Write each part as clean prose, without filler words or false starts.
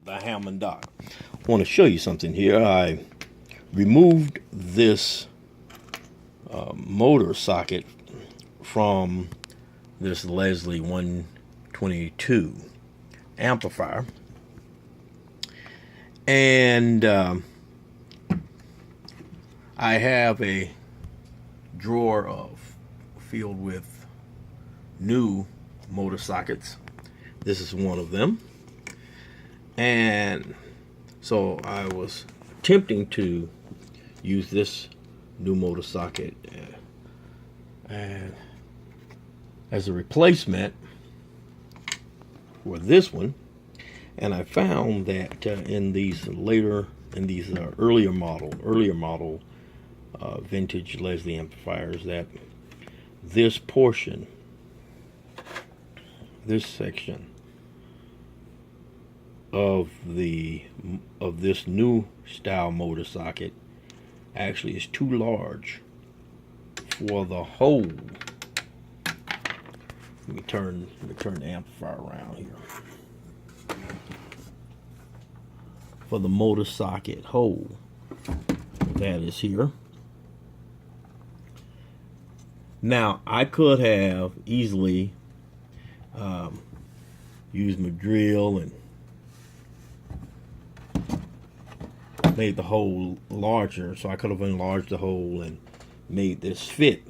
the Hammond dock. I want to show you something here. I removed this motor socket from this Leslie 122 amplifier, and I have a drawer filled with new motor sockets. This is one of them, and so I was attempting to use this new motor socket and as a replacement for this one, and I found that in these earlier model vintage Leslie amplifiers, that this portion, this section of this new style motor socket actually is too large for the hole. Let me turn the amplifier around here. For the motor socket hole that is here. Now I could have easily used my drill and made the hole larger, so I could have enlarged the hole and made this fit.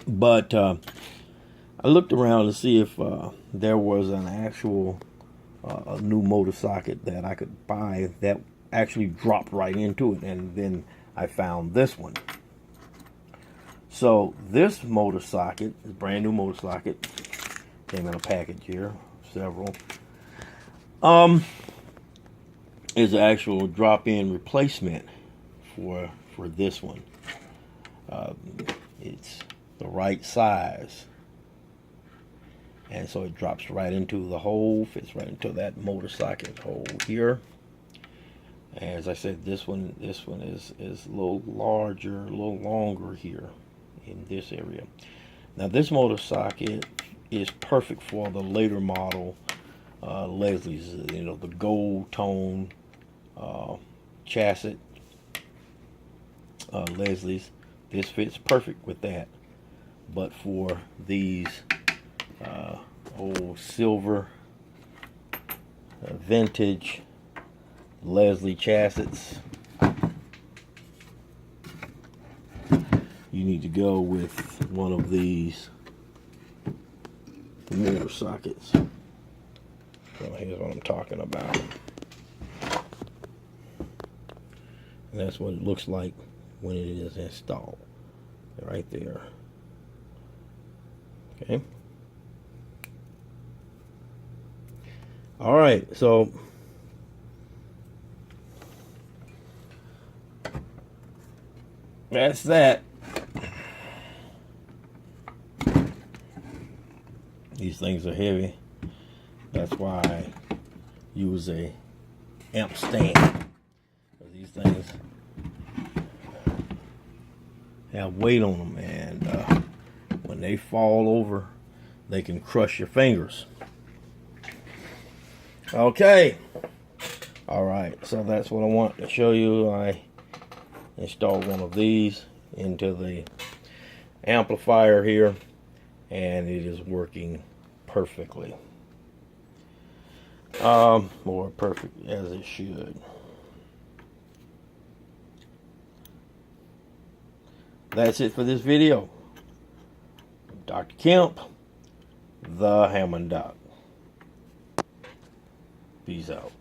But I looked around to see if there was an actual a new motor socket that I could buy that actually dropped right into it, and then I found this one. So this motor socket, this brand new motor socket, came in a package here, several. Is an actual drop-in replacement for this one. It's the right size, and so it drops right into the hole, fits right into that motor socket hole here. As I said, this one is a little larger, a little longer here in this area. Now this motor socket is perfect for the later model Leslie's, you know, the gold tone chassis Leslie's. This fits perfect with that. But for these old silver vintage Leslie chassis, you need to go with one of these motor sockets. So here's what I'm talking about. And that's what it looks like when it is installed. Right there. Okay. Alright, so that's that. These things are heavy. That's why I use a amp stand. These things have weight on them, and when they fall over, they can crush your fingers. Okay. Alright, so that's what I want to show you. I installed one of these into the amplifier here, and it is working perfectly. More perfect as it should. That's it for this video. Dr. Kemp, the Hammond Doc. Peace out.